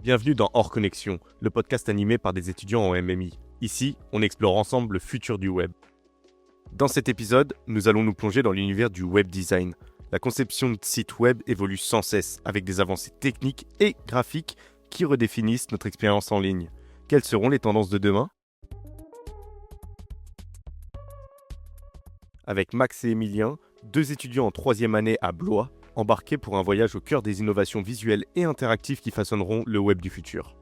Bienvenue dans Hors Connexion, le podcast animé par des étudiants en MMI. Ici, on explore ensemble le futur du web. Dans cet épisode, nous allons nous plonger dans l'univers du web design. La conception de sites web évolue sans cesse, avec des avancées techniques et graphiques qui redéfinissent notre expérience en ligne. Quelles seront les tendances de demain ? Avec Max et Emilien, deux étudiants en 3e année à Blois, embarqués pour un voyage au cœur des innovations visuelles et interactives qui façonneront le web du futur.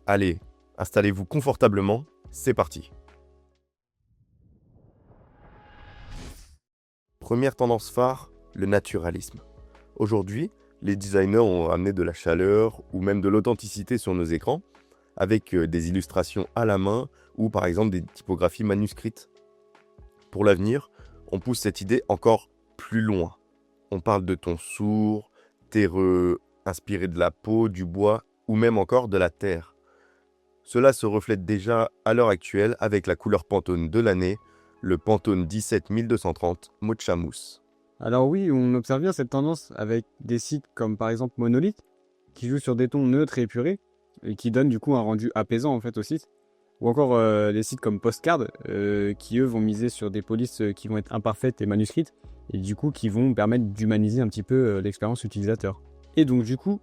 Allez, installez-vous confortablement, c'est parti. Première tendance phare, le naturalisme. Aujourd'hui, les designers ont ramené de la chaleur ou même de l'authenticité sur nos écrans, avec des illustrations à la main ou par exemple des typographies manuscrites. Pour l'avenir, on pousse cette idée encore plus loin. On parle de tons sourds, terreux, inspirés de la peau, du bois ou même encore de la terre. Cela se reflète déjà à l'heure actuelle avec la couleur Pantone de l'année, le Pantone 17230 Mocha Mousse. Alors oui, on observe bien cette tendance avec des sites comme par exemple Monolith, qui jouent sur des tons neutres et épurés, et qui donnent du coup un rendu apaisant en fait au site. Ou encore des sites comme Postcard, qui eux vont miser sur des polices qui vont être imparfaites et manuscrites, et du coup qui vont permettre d'humaniser un petit peu l'expérience utilisateur. Et donc du coup,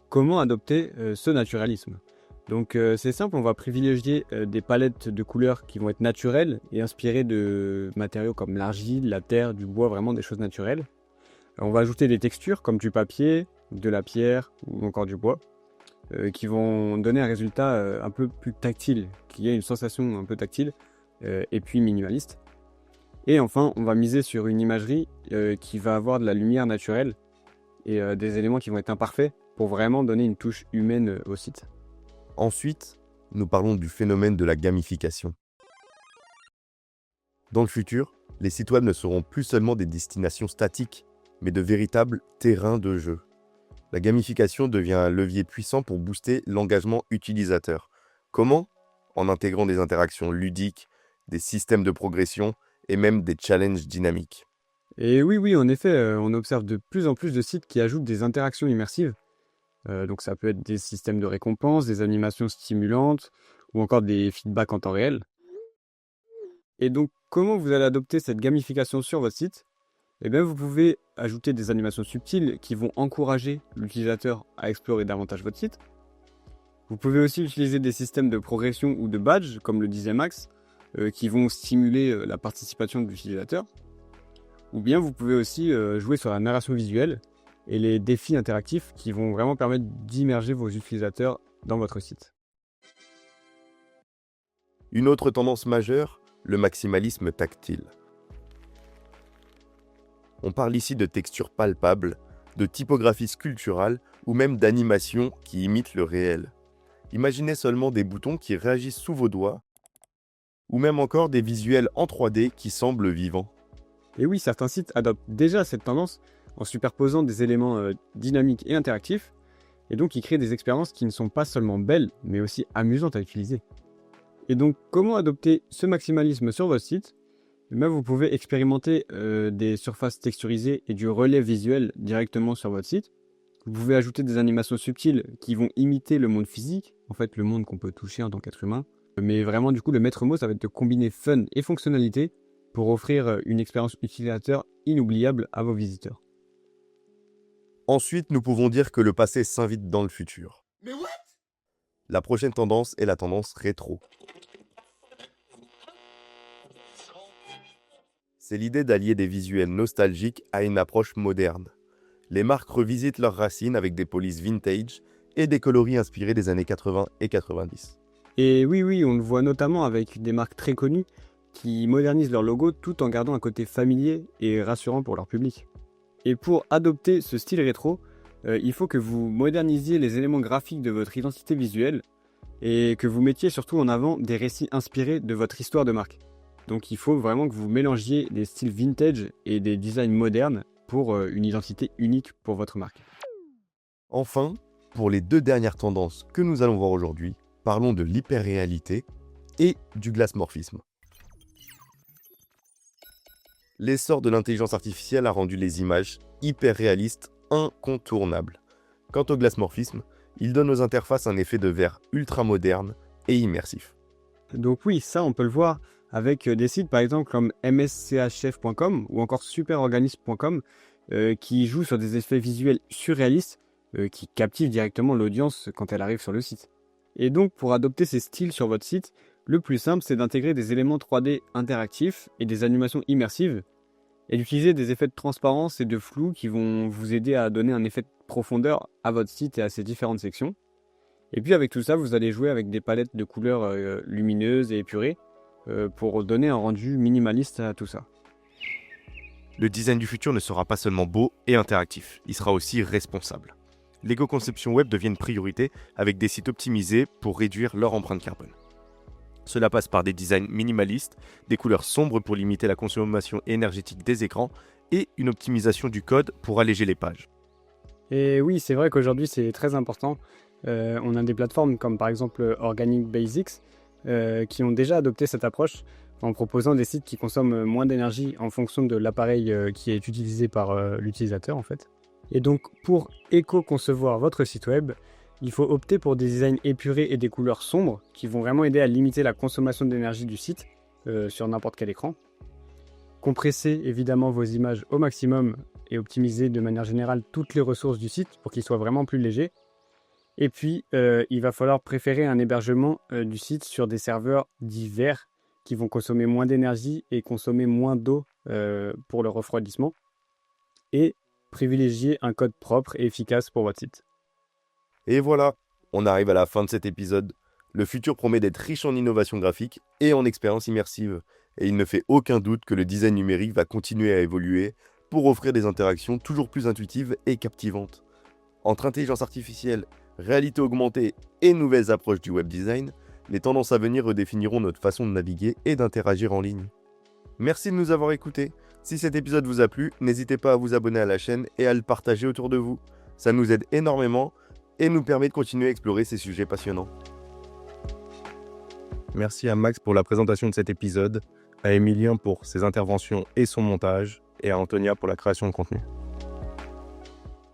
comment adopter ce naturalisme ? Donc c'est simple, on va privilégier des palettes de couleurs qui vont être naturelles et inspirées de matériaux comme l'argile, la terre, du bois, vraiment des choses naturelles. On va ajouter des textures comme du papier, de la pierre ou encore du bois, qui vont donner un résultat un peu plus tactile, qui ait une sensation un peu tactile et puis minimaliste. Et enfin, on va miser sur une imagerie qui va avoir de la lumière naturelle et des éléments qui vont être imparfaits pour vraiment donner une touche humaine au site. Ensuite, nous parlons du phénomène de la gamification. Dans le futur, les sites web ne seront plus seulement des destinations statiques, mais de véritables terrains de jeu. La gamification devient un levier puissant pour booster l'engagement utilisateur. Comment ? En intégrant des interactions ludiques, des systèmes de progression et même des challenges dynamiques. Et oui, en effet, on observe de plus en plus de sites qui ajoutent des interactions immersives. Donc ça peut être des systèmes de récompense, des animations stimulantes ou encore des feedbacks en temps réel. Et donc, comment vous allez adopter cette gamification sur votre site ? Eh bien, vous pouvez ajouter des animations subtiles qui vont encourager l'utilisateur à explorer davantage votre site. Vous pouvez aussi utiliser des systèmes de progression ou de badge, comme le disait Max, qui vont stimuler la participation de l'utilisateur. Ou bien vous pouvez aussi jouer sur la narration visuelle et les défis interactifs qui vont vraiment permettre d'immerger vos utilisateurs dans votre site. Une autre tendance majeure, le maximalisme tactile. On parle ici de textures palpables, de typographie sculpturale ou même d'animations qui imitent le réel. Imaginez seulement des boutons qui réagissent sous vos doigts ou même encore des visuels en 3D qui semblent vivants. Et oui, certains sites adoptent déjà cette tendance en superposant des éléments dynamiques et interactifs, et donc ils créent des expériences qui ne sont pas seulement belles, mais aussi amusantes à utiliser. Et donc, comment adopter ce maximalisme sur votre site ? Eh bien, vous pouvez expérimenter des surfaces texturisées et du relief visuel directement sur votre site. Vous pouvez ajouter des animations subtiles qui vont imiter le monde physique, en fait le monde qu'on peut toucher en tant qu'être humain. Mais vraiment, du coup, le maître mot, ça va être de combiner fun et fonctionnalité pour offrir une expérience utilisateur inoubliable à vos visiteurs. Ensuite, nous pouvons dire que le passé s'invite dans le futur. Mais what ? La prochaine tendance est la tendance rétro. C'est l'idée d'allier des visuels nostalgiques à une approche moderne. Les marques revisitent leurs racines avec des polices vintage et des coloris inspirés des années 80 et 90. Et oui, on le voit notamment avec des marques très connues qui modernisent leur logo tout en gardant un côté familier et rassurant pour leur public. Et pour adopter ce style rétro, il faut que vous modernisiez les éléments graphiques de votre identité visuelle et que vous mettiez surtout en avant des récits inspirés de votre histoire de marque. Donc il faut vraiment que vous mélangiez des styles vintage et des designs modernes pour une identité unique pour votre marque. Enfin, pour les deux dernières tendances que nous allons voir aujourd'hui, parlons de l'hyperréalité et du glassmorphisme. L'essor de l'intelligence artificielle a rendu les images hyper réalistes incontournables. Quant au glassmorphisme, Il donne aux interfaces un effet de verre ultra moderne et immersif. Donc oui, ça on peut le voir avec des sites par exemple comme mschf.com ou encore superorganisme.com qui jouent sur des effets visuels surréalistes qui captivent directement l'audience quand elle arrive sur le site. Et donc pour adopter ces styles sur votre site, le plus simple c'est d'intégrer des éléments 3D interactifs et des animations immersives et d'utiliser des effets de transparence et de flou qui vont vous aider à donner un effet de profondeur à votre site et à ses différentes sections. Et puis avec tout ça, vous allez jouer avec des palettes de couleurs lumineuses et épurées pour donner un rendu minimaliste à tout ça. Le design du futur ne sera pas seulement beau et interactif, il sera aussi responsable. L'éco-conception web devient une priorité avec des sites optimisés pour réduire leur empreinte carbone. Cela passe par des designs minimalistes, des couleurs sombres pour limiter la consommation énergétique des écrans et une optimisation du code pour alléger les pages. Et oui, c'est vrai qu'aujourd'hui c'est très important. On a des plateformes comme par exemple Organic Basics qui ont déjà adopté cette approche en proposant des sites qui consomment moins d'énergie en fonction de l'appareil qui est utilisé par l'utilisateur en fait. Et donc pour éco-concevoir votre site web, il faut opter pour des designs épurés et des couleurs sombres qui vont vraiment aider à limiter la consommation d'énergie du site sur n'importe quel écran. Compressez évidemment vos images au maximum et optimisez de manière générale toutes les ressources du site pour qu'il soit vraiment plus léger. Et puis, il va falloir préférer un hébergement du site sur des serveurs dits verts qui vont consommer moins d'énergie et consommer moins d'eau pour le refroidissement. Et privilégier un code propre et efficace pour votre site. Et voilà, on arrive à la fin de cet épisode. Le futur promet d'être riche en innovation graphique et en expériences immersives. Et il ne fait aucun doute que le design numérique va continuer à évoluer pour offrir des interactions toujours plus intuitives et captivantes. Entre intelligence artificielle, réalité augmentée et nouvelles approches du web design, les tendances à venir redéfiniront notre façon de naviguer et d'interagir en ligne. Merci de nous avoir écoutés. Si cet épisode vous a plu, n'hésitez pas à vous abonner à la chaîne et à le partager autour de vous. Ça nous aide énormément et nous permet de continuer à explorer ces sujets passionnants. Merci à Max pour la présentation de cet épisode, à Emilien pour ses interventions et son montage, et à Antonia pour la création de contenu.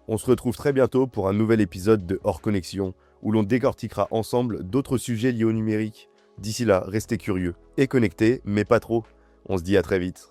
On se retrouve très bientôt pour un nouvel épisode de Hors Connexion, où l'on décortiquera ensemble d'autres sujets liés au numérique. D'ici là, restez curieux et connectés, mais pas trop. On se dit à très vite.